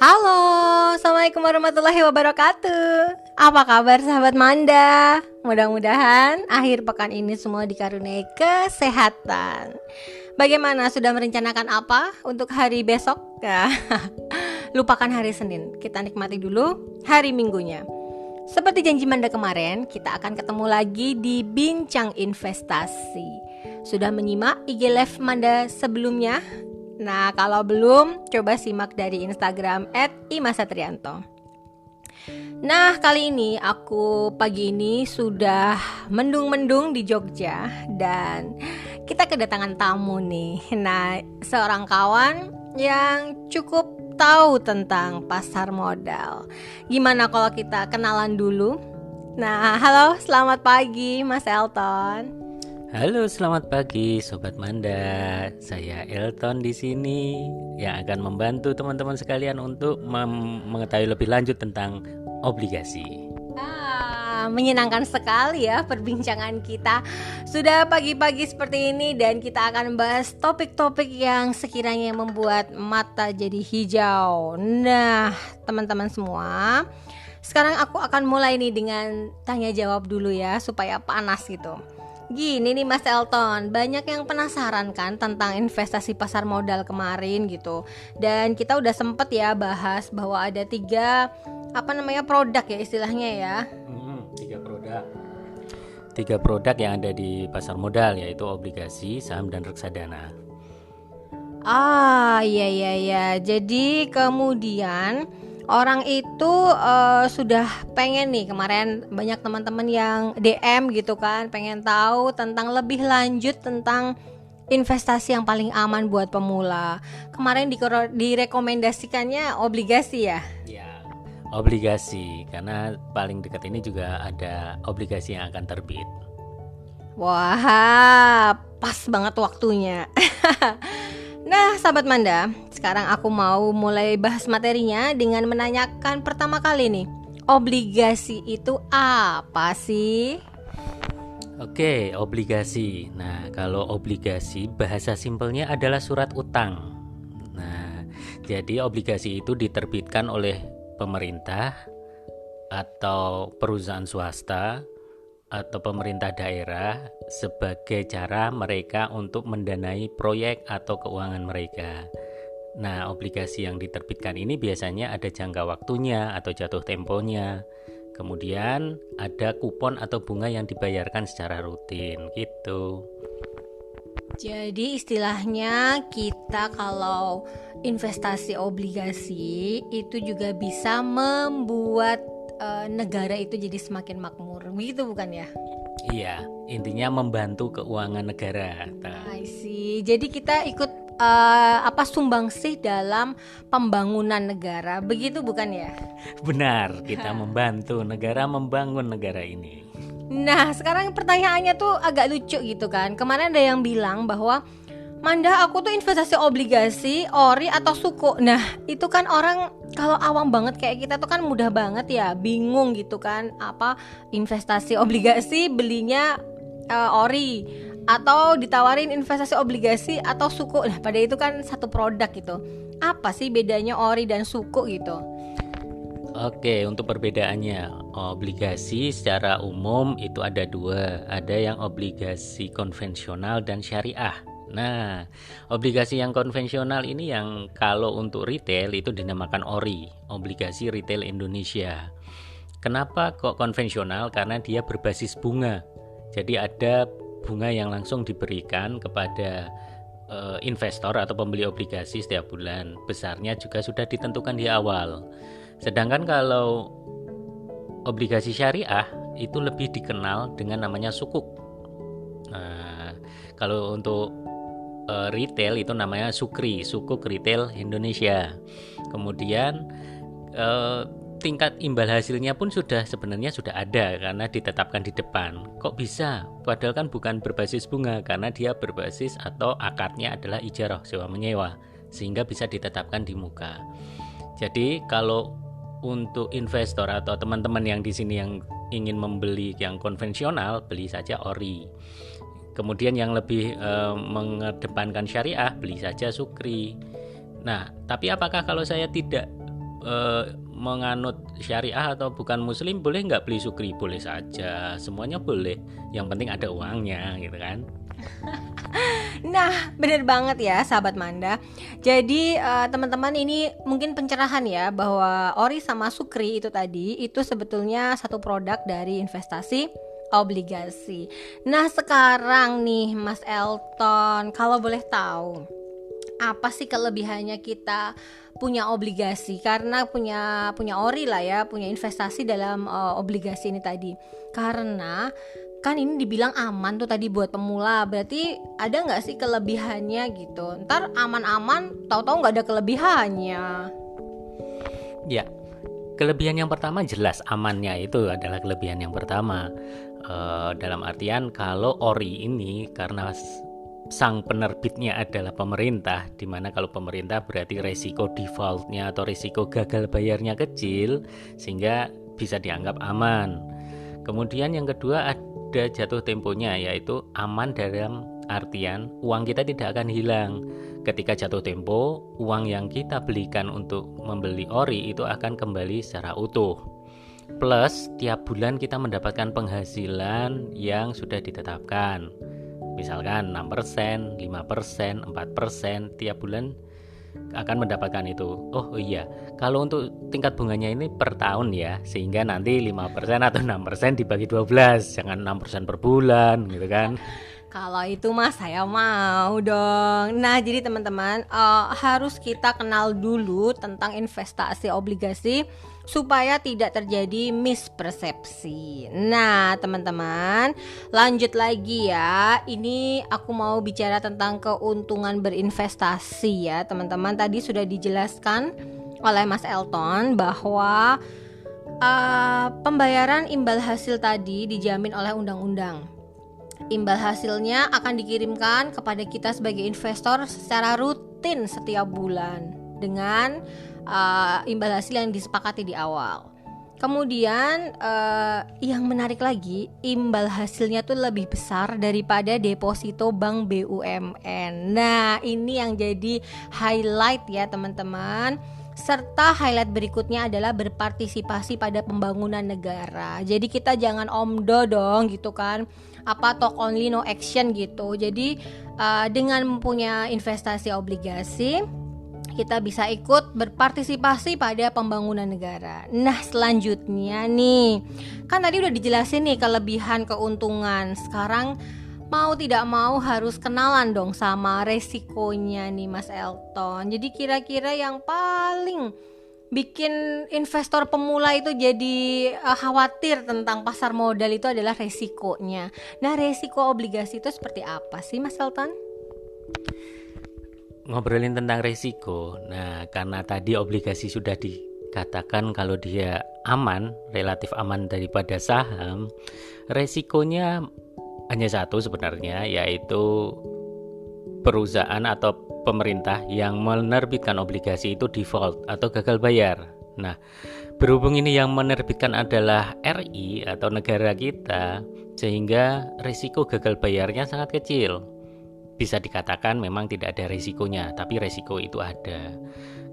Halo, Assalamualaikum warahmatullahi wabarakatuh. Apa kabar sahabat Manda? Mudah-mudahan akhir pekan ini semua dikaruniai kesehatan. Bagaimana, sudah merencanakan apa untuk hari besok? Lupakan hari Senin, kita nikmati dulu hari Minggunya. Seperti janji Manda kemarin, kita akan ketemu lagi di Bincang Investasi. Sudah menyimak IG Live Manda sebelumnya? Nah, kalau belum, coba simak dari Instagram @imasatrianto. Nah, kali ini aku pagi ini sudah mendung-mendung di Jogja dan kita kedatangan tamu nih. Nah, seorang kawan yang cukup tahu tentang pasar modal. Gimana kalau kita kenalan dulu? Nah, halo, selamat pagi Mas Elton. Halo, selamat pagi Sobat Manda. Saya Elton di sini yang akan membantu teman-teman sekalian untuk mengetahui lebih lanjut tentang obligasi. Menyenangkan sekali ya perbincangan kita. Sudah pagi-pagi seperti ini dan kita akan bahas topik-topik yang sekiranya membuat mata jadi hijau. Nah, teman-teman semua, sekarang aku akan mulai nih dengan tanya jawab dulu ya supaya panas gitu. Gini nih Mas Elton, banyak yang penasaran kan tentang investasi pasar modal kemarin gitu. Dan kita udah sempet ya bahas bahwa ada tiga produk ya istilahnya ya. Tiga produk yang ada di pasar modal, yaitu obligasi, saham, dan reksadana. Iya. Jadi kemudian orang itu sudah pengen nih, kemarin banyak teman-teman yang DM gitu kan, pengen tahu tentang lebih lanjut tentang investasi yang paling aman buat pemula. Kemarin direkomendasikannya obligasi ya? Ya, obligasi, karena paling dekat ini juga ada obligasi yang akan terbit. Wah, pas banget waktunya. Nah, sahabat Manda, sekarang aku mau mulai bahas materinya dengan menanyakan pertama kali nih, obligasi itu apa sih? Oke, obligasi. Nah, kalau obligasi bahasa simpelnya adalah surat utang. Nah, jadi obligasi itu diterbitkan oleh pemerintah atau perusahaan swasta atau pemerintah daerah sebagai cara mereka untuk mendanai proyek atau keuangan mereka. Nah, obligasi yang diterbitkan ini biasanya ada jangka waktunya atau jatuh temponya. Kemudian ada kupon atau bunga yang dibayarkan secara rutin gitu. Jadi istilahnya kita kalau investasi obligasi itu juga bisa membuat negara itu jadi semakin makmur, begitu bukan ya? Iya, intinya membantu keuangan negara. I see. Jadi kita ikut sumbangsih dalam pembangunan negara, begitu bukan ya? Benar, kita membantu negara membangun negara ini. Nah, sekarang pertanyaannya tuh agak lucu gitu kan. Kemarin ada yang bilang bahwa Manda, aku tuh investasi obligasi, ori atau suku. Nah, itu kan orang kalau awam banget kayak kita tuh kan mudah banget ya, bingung gitu kan, apa investasi obligasi belinya ori atau ditawarin investasi obligasi atau suku. Nah, pada itu kan satu produk gitu. Apa sih bedanya ori dan suku gitu? Oke, untuk perbedaannya, obligasi secara umum itu ada dua. Ada yang obligasi konvensional dan syariah. Nah, obligasi yang konvensional ini yang kalau untuk retail itu dinamakan ORI, Obligasi Retail Indonesia. Kenapa kok konvensional? Karena dia berbasis bunga. Jadi ada bunga yang langsung diberikan kepada investor atau pembeli obligasi setiap bulan. Besarnya juga sudah ditentukan di awal. Sedangkan kalau obligasi syariah itu lebih dikenal dengan namanya sukuk. Nah, kalau untuk retail itu namanya Sukuk Retail Indonesia. Kemudian tingkat imbal hasilnya pun sebenarnya sudah ada karena ditetapkan di depan. Kok bisa? Padahal kan bukan berbasis bunga, karena dia berbasis atau akarnya adalah ijarah, sewa menyewa, sehingga bisa ditetapkan di muka. Jadi kalau untuk investor atau teman-teman yang di sini yang ingin membeli yang konvensional, beli saja ori. Kemudian yang lebih mengedepankan syariah, beli saja sukri. Nah, tapi apakah kalau saya tidak menganut syariah atau bukan muslim boleh nggak beli sukri? Boleh saja, semuanya boleh, yang penting ada uangnya gitu kan. Nah, bener banget ya sahabat Manda. Jadi teman-teman, ini mungkin pencerahan ya, bahwa ori sama sukri itu tadi itu sebetulnya satu produk dari investasi obligasi. Nah, sekarang nih Mas Elton, kalau boleh tahu, apa sih kelebihannya kita punya obligasi? Karena punya ori lah ya, punya investasi dalam obligasi ini tadi. Karena kan ini dibilang aman tuh tadi buat pemula, berarti ada nggak sih kelebihannya gitu? Ntar aman-aman, tahu-tahu nggak ada kelebihannya. Ya, kelebihan yang pertama jelas amannya, itu adalah kelebihan yang pertama. Dalam artian kalau ori ini karena sang penerbitnya adalah pemerintah, dimana kalau pemerintah berarti resiko defaultnya atau resiko gagal bayarnya kecil, sehingga bisa dianggap aman. Kemudian yang kedua ada jatuh temponya, yaitu aman dalam artian uang kita tidak akan hilang. Ketika jatuh tempo, uang yang kita belikan untuk membeli ori itu akan kembali secara utuh. Plus tiap bulan kita mendapatkan penghasilan yang sudah ditetapkan. Misalkan 6%, 5%, 4%, tiap bulan akan mendapatkan itu. Oh iya, kalau untuk tingkat bunganya ini per tahun ya, sehingga nanti 5% atau 6% dibagi 12, jangan 6% per bulan gitu kan. Kalau itu mas saya mau dong. Nah, jadi teman-teman, harus kita kenal dulu tentang investasi obligasi supaya tidak terjadi mispersepsi. Nah, teman-teman, lanjut lagi ya. Ini aku mau bicara tentang keuntungan berinvestasi ya, teman-teman. Tadi sudah dijelaskan oleh Mas Elton bahwa pembayaran imbal hasil tadi dijamin oleh undang-undang. Imbal hasilnya akan dikirimkan kepada kita sebagai investor secara rutin setiap bulan dengan imbal hasil yang disepakati di awal. Kemudian yang menarik lagi, imbal hasilnya tuh lebih besar daripada deposito bank BUMN. Nah, ini yang jadi highlight ya teman-teman. Serta highlight berikutnya adalah berpartisipasi pada pembangunan negara. Jadi kita jangan omdo dong gitu kan, apa talk only no action gitu. Jadi dengan mempunyai investasi obligasi, kita bisa ikut berpartisipasi pada pembangunan negara. Nah, selanjutnya nih, kan tadi udah dijelasin nih kelebihan keuntungan. Sekarang mau tidak mau harus kenalan dong sama resikonya nih Mas Elton. Jadi kira-kira yang paling bikin investor pemula itu jadi khawatir tentang pasar modal itu adalah resikonya. Nah, resiko obligasi itu seperti apa sih Mas Elton? Ngobrolin tentang resiko. Nah, karena tadi obligasi sudah dikatakan kalau dia aman, relatif aman daripada saham, resikonya hanya satu sebenarnya, yaitu perusahaan atau pemerintah yang menerbitkan obligasi itu default atau gagal bayar. Nah, berhubung ini yang menerbitkan adalah RI atau negara kita, sehingga risiko gagal bayarnya sangat kecil. Bisa dikatakan memang tidak ada risikonya, tapi risiko itu ada.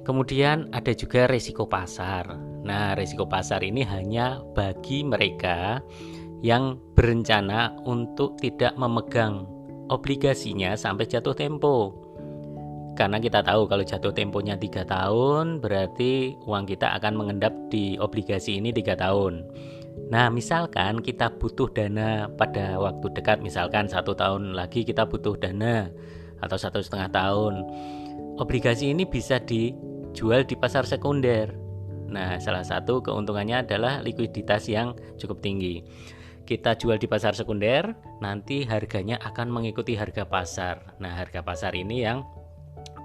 Kemudian ada juga risiko pasar. Nah, risiko pasar ini hanya bagi mereka yang berencana untuk tidak memegang obligasinya sampai jatuh tempo. Karena kita tahu kalau jatuh temponya 3 tahun, berarti uang kita akan mengendap di obligasi ini 3 tahun. Nah, misalkan kita butuh dana pada waktu dekat, misalkan 1 tahun lagi kita butuh dana atau 1,5 tahun, obligasi ini bisa dijual di pasar sekunder. Nah, salah satu keuntungannya adalah likuiditas yang cukup tinggi. Kita jual di pasar sekunder, nanti harganya akan mengikuti harga pasar. Nah, harga pasar ini yang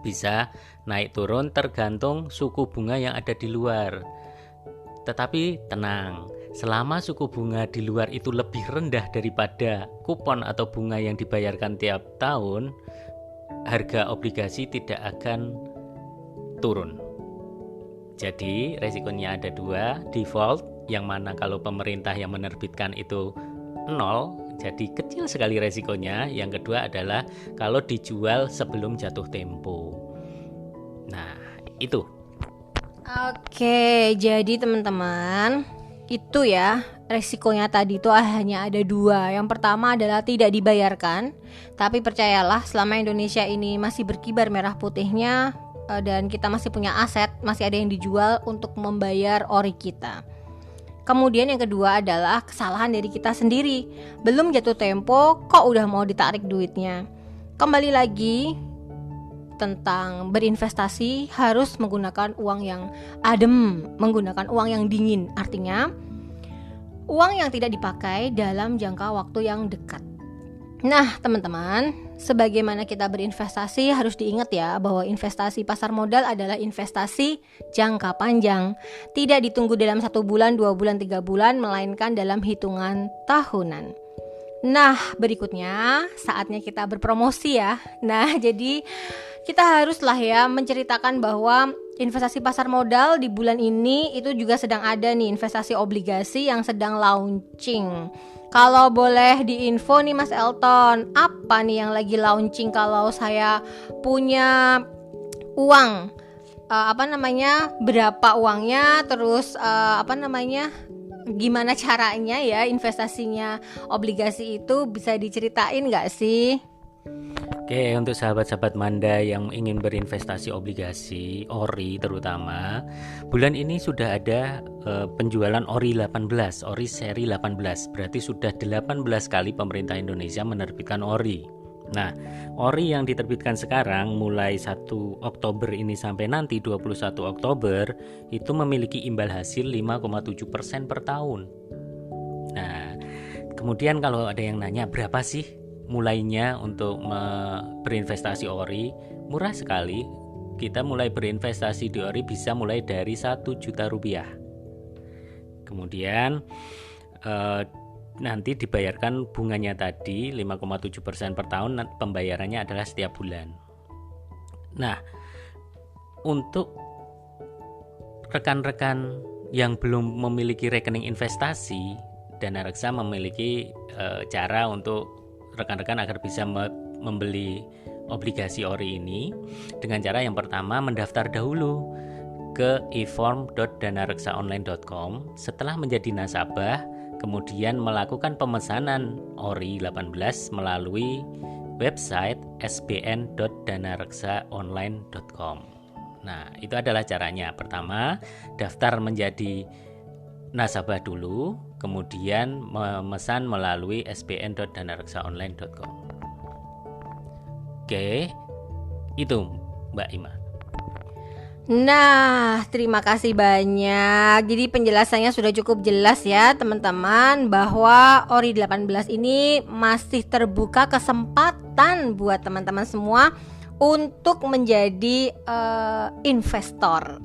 bisa naik turun tergantung suku bunga yang ada di luar. Tetapi tenang, selama suku bunga di luar itu lebih rendah daripada kupon atau bunga yang dibayarkan tiap tahun, harga obligasi tidak akan turun. Jadi resikonya ada 2, default, yang mana kalau pemerintah yang menerbitkan itu 0, jadi kecil sekali resikonya. Yang kedua adalah kalau dijual sebelum jatuh tempo. Nah, itu. Oke, jadi teman-teman, itu ya resikonya tadi itu hanya ada dua. Yang pertama adalah tidak dibayarkan. Tapi percayalah, selama Indonesia ini masih berkibar merah putihnya dan kita masih punya aset, masih ada yang dijual untuk membayar ori kita. Kemudian yang kedua adalah kesalahan dari kita sendiri. Belum jatuh tempo kok udah mau ditarik duitnya. Kembali lagi tentang berinvestasi harus menggunakan uang yang adem, menggunakan uang yang dingin. Artinya uang yang tidak dipakai dalam jangka waktu yang dekat. Nah teman-teman, sebagaimana kita berinvestasi harus diingat ya bahwa investasi pasar modal adalah investasi jangka panjang. Tidak ditunggu dalam 1 bulan, 2 bulan, 3 bulan, melainkan dalam hitungan tahunan. Nah berikutnya saatnya kita berpromosi ya. Nah jadi kita haruslah ya menceritakan bahwa investasi pasar modal di bulan ini itu juga sedang ada nih investasi obligasi yang sedang launching. Kalau boleh diinfo nih Mas Elton, apa nih yang lagi launching kalau saya punya uang? Berapa uangnya? Terus gimana caranya ya investasinya obligasi itu, bisa diceritain nggak sih? Oke, untuk sahabat-sahabat Manda yang ingin berinvestasi obligasi ori terutama, bulan ini sudah ada penjualan ori 18, ori seri 18. Berarti sudah 18 kali pemerintah Indonesia menerbitkan ori. Nah, ori yang diterbitkan sekarang mulai 1 Oktober ini sampai nanti 21 Oktober itu memiliki imbal hasil 5,7% per tahun. Nah, kemudian kalau ada yang nanya berapa sih mulainya untuk berinvestasi ori, murah sekali. Kita mulai berinvestasi di ori bisa mulai dari 1 juta rupiah. Kemudian nanti dibayarkan bunganya tadi 5,7% per tahun, pembayarannya adalah setiap bulan. Nah, untuk rekan-rekan yang belum memiliki rekening investasi, Dana Reksa memiliki cara untuk rekan-rekan agar bisa membeli obligasi ori ini dengan cara yang pertama mendaftar dahulu ke e-form.danareksaonline.com. Setelah menjadi nasabah, kemudian melakukan pemesanan ori 18 melalui website sbn.danareksaonline.com. Nah, itu adalah caranya. Pertama, daftar menjadi nasabah dulu, kemudian memesan melalui sbn.danareksaonline.com. Oke, itu Mbak Ima. Nah, terima kasih banyak. Jadi penjelasannya sudah cukup jelas ya teman-teman, bahwa ori 18 ini masih terbuka kesempatan buat teman-teman semua untuk menjadi investor.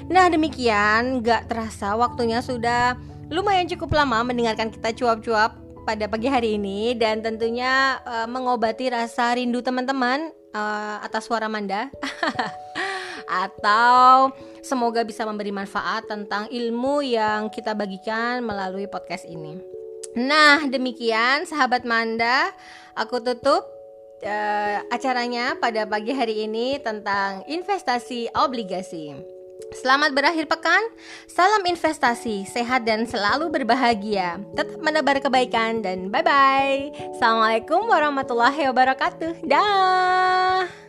Nah demikian, gak terasa waktunya sudah lumayan cukup lama mendengarkan kita cuap-cuap pada pagi hari ini. Dan tentunya mengobati rasa rindu teman-teman atas suara Manda. Atau semoga bisa memberi manfaat tentang ilmu yang kita bagikan melalui podcast ini. Nah demikian sahabat Manda, aku tutup acaranya pada pagi hari ini tentang investasi obligasi. Selamat berakhir pekan, salam investasi, sehat dan selalu berbahagia, tetap menebar kebaikan dan bye-bye. Assalamualaikum warahmatullahi wabarakatuh. Dah.